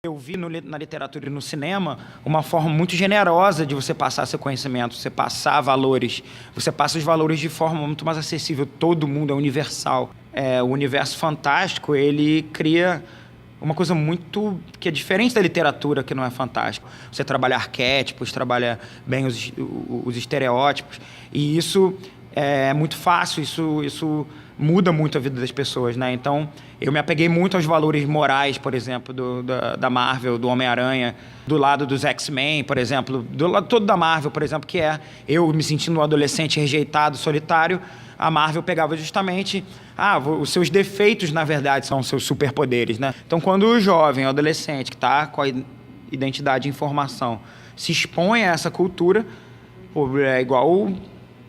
Eu vi na literatura e no cinema uma forma muito generosa de você passar seu conhecimento, você passar valores, você passa os valores de forma muito mais acessível. Todo mundo é universal. O universo fantástico, ele cria uma coisa muito que é diferente da literatura, que não é fantástico. Você trabalha arquétipos, trabalha bem os estereótipos, e isso é muito fácil, isso muda muito a vida das pessoas, né? Então, eu me apeguei muito aos valores morais, por exemplo, da Marvel, do Homem-Aranha, do lado dos X-Men, por exemplo, do lado todo da Marvel, por exemplo, que é eu me sentindo um adolescente rejeitado, solitário. A Marvel pegava justamente, os seus defeitos, na verdade, são os seus superpoderes, né? Então, quando o jovem, o adolescente, que está com a identidade em formação, se expõe a essa cultura, é igual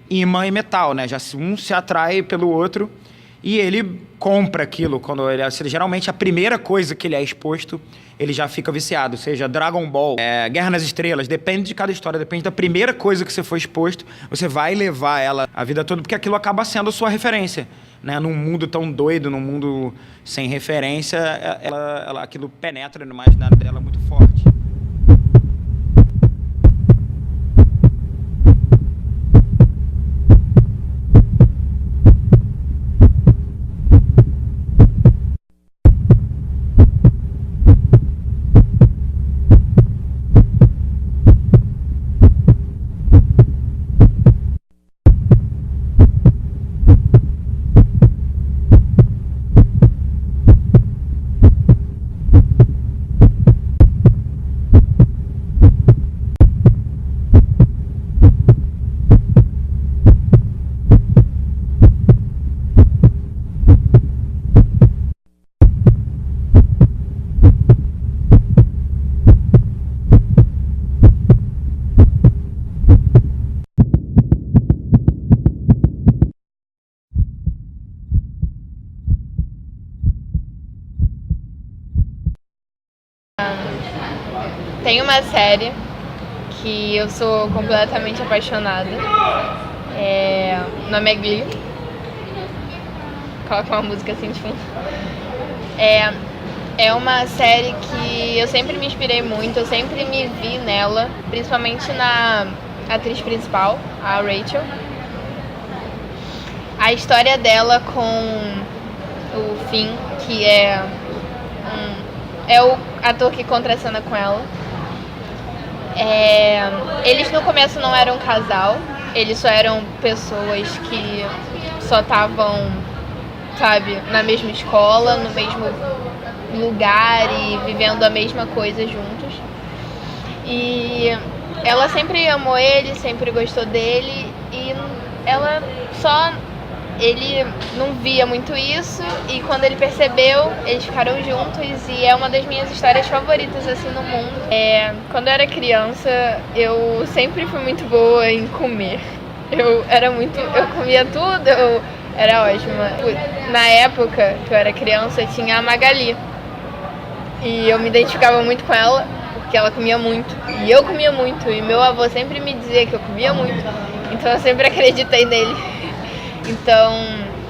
imã e metal, né? Já um se atrai pelo outro e ele compra aquilo. Geralmente a primeira coisa que ele é exposto, ele já fica viciado. Seja Dragon Ball, Guerra nas Estrelas, depende de cada história, depende da primeira coisa que você foi exposto, você vai levar ela a vida toda, porque aquilo acaba sendo a sua referência, né? Num mundo tão doido, num mundo sem referência, aquilo penetra no imaginário dela muito forte. Tem uma série que eu sou completamente apaixonada. O nome é Glee. Coloca uma música assim de fundo. É uma série que eu sempre me inspirei muito, eu sempre me vi nela, principalmente na atriz principal, a Rachel. A história dela com o Finn, que é o ator que contracena com ela. Eles no começo não eram um casal, eles só eram pessoas que só estavam, sabe, na mesma escola, no mesmo lugar e vivendo a mesma coisa juntos. E ela sempre amou ele, sempre gostou dele, e ele não via muito isso, e quando ele percebeu, eles ficaram juntos, e é uma das minhas histórias favoritas assim no mundo. Quando eu era criança, eu sempre fui muito boa em comer. Eu comia tudo, eu era ótima. Na época que eu era criança, tinha a Magali, e eu me identificava muito com ela, porque ela comia muito, e eu comia muito, e meu avô sempre me dizia que eu comia muito, então eu sempre acreditei nele. Então,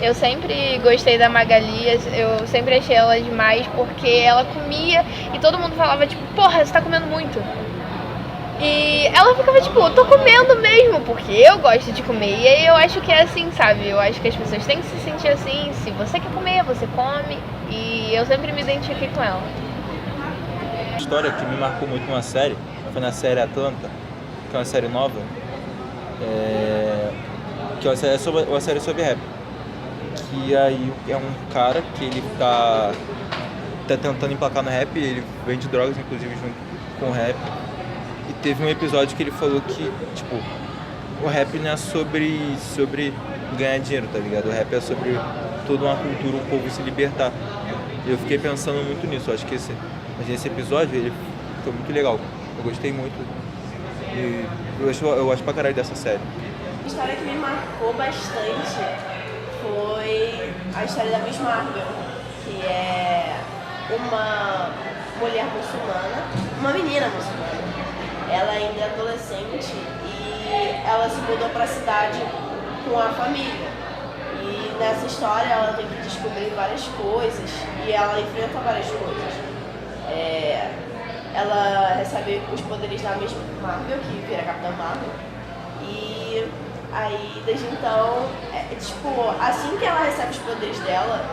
eu sempre gostei da Magali, eu sempre achei ela demais, porque ela comia e todo mundo falava, tipo, porra, você tá comendo muito. E ela ficava, tipo, eu tô comendo mesmo, porque eu gosto de comer. E aí eu acho que é assim, sabe? Eu acho que as pessoas têm que se sentir assim, se você quer comer, você come. E eu sempre me identifiquei com ela. A história que me marcou muito numa série foi na série Atlanta, que é uma série nova. Que é uma série sobre rap. Que aí é um cara que ele tá tentando emplacar no rap, ele vende drogas, inclusive, junto com o rap. E teve um episódio que ele falou que, tipo, o rap não é sobre ganhar dinheiro, tá ligado? O rap é sobre toda uma cultura, um povo se libertar. E eu fiquei pensando muito nisso. Eu acho que esse episódio, ele foi muito legal. Eu gostei muito. E eu gosto pra caralho dessa série. A história que me marcou bastante foi a história da Miss Marvel, que é uma mulher muçulmana, uma menina muçulmana. Ela ainda é adolescente e ela se mudou para a cidade com a família. E nessa história ela tem que descobrir várias coisas e ela enfrenta várias coisas. ela recebe os poderes da Miss Marvel, que vira Capitã Marvel. E aí, desde então, tipo, assim que ela recebe os poderes dela,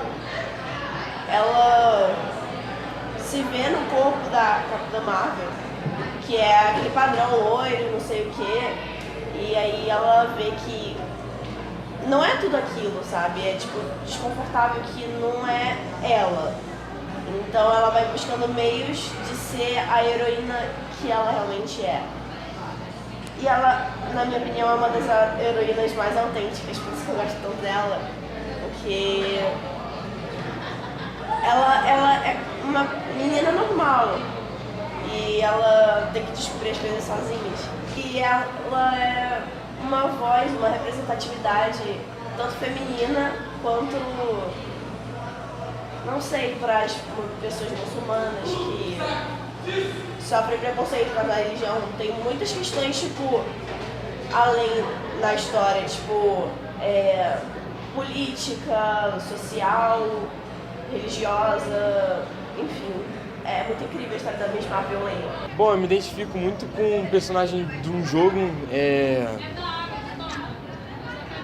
ela se vê no corpo da Capitã Marvel, que é aquele padrão loiro, não sei o quê. E aí ela vê que não é tudo aquilo, sabe? É tipo desconfortável que não é ela. Então ela vai buscando meios de ser a heroína que ela realmente é. E ela, na minha opinião, é uma das heroínas mais autênticas, por isso que eu gosto tanto dela. Porque ela é uma menina normal e ela tem que descobrir as coisas sozinhas. E ela é uma voz, uma representatividade tanto feminina quanto, não sei, para as pessoas muçulmanas que sofrem preconceito com a religião. Tem muitas questões, tipo, além da história, tipo, política, social, religiosa, enfim. É muito incrível a história da Miss Marvel aí. Bom, eu me identifico muito com um personagem de um jogo,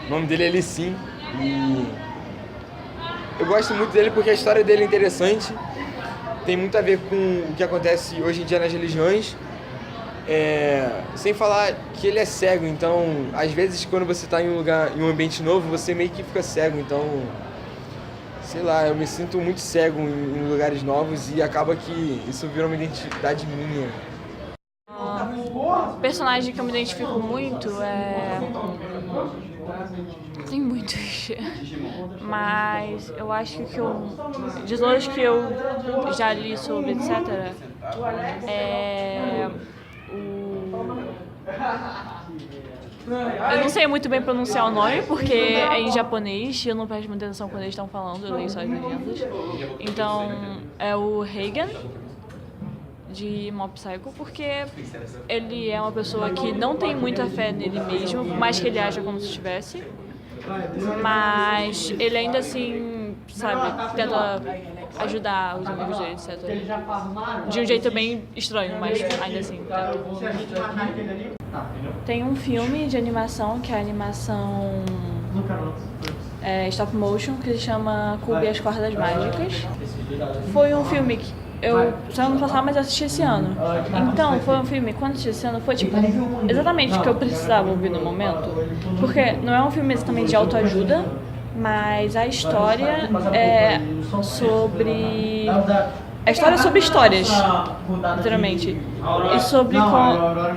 o nome dele é Lee Sin, e eu gosto muito dele porque a história dele é interessante, tem muito a ver com o que acontece hoje em dia nas religiões, sem falar que ele é cego, então às vezes quando você está em um ambiente novo, você meio que fica cego, então sei lá, eu me sinto muito cego em lugares novos e acaba que isso vira uma identidade minha. O personagem que eu me identifico muito tem muitos, mas eu acho que de todos que eu já li sobre, etc., eu não sei muito bem pronunciar o nome, porque é em japonês e eu não presto muita atenção quando eles estão falando, eu leio só as legendas. Então, é o Reigen, de Mob Psycho, porque ele é uma pessoa que não tem muita fé nele mesmo, por mais que ele aja como se tivesse. Mas ele ainda assim, sabe, tenta ajudar os amigos dele, etc. De um jeito bem estranho, mas ainda assim tenta. Tem um filme de animação, que é a animação stop motion, que se chama Kubi e as Cordas Mágicas. Foi um filme que eu só ano passado, mas eu assisti esse ano. Então, foi um filme, quando assisti esse ano, foi tipo exatamente o que eu precisava ouvir no momento. Porque não é um filme exatamente de autoajuda, mas a história é sobre... A história é sobre histórias, literalmente. E sobre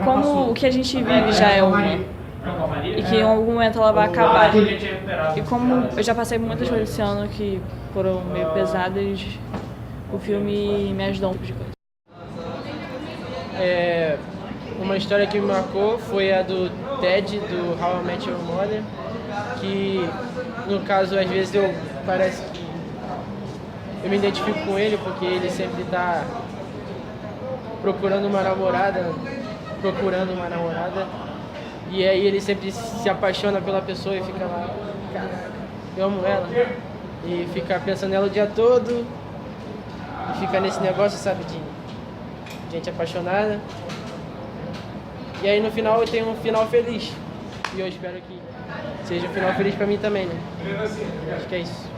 como o que a gente vive já é uma. E que em algum momento ela vai acabar. E como eu já passei muitas coisas esse ano que foram meio pesadas, o filme me ajudou um pouco de coisa. Uma história que me marcou foi a do Ted, do How I Met Your Mother, que no caso às vezes parece que eu me identifico com ele porque ele sempre está procurando uma namorada, e aí ele sempre se apaixona pela pessoa e fica lá, caraca, eu amo ela, e fica pensando nela o dia todo, e fica nesse negócio, sabe, de gente apaixonada. E aí no final eu tenho um final feliz, e eu espero que seja um final feliz pra mim também, né? Acho que é isso.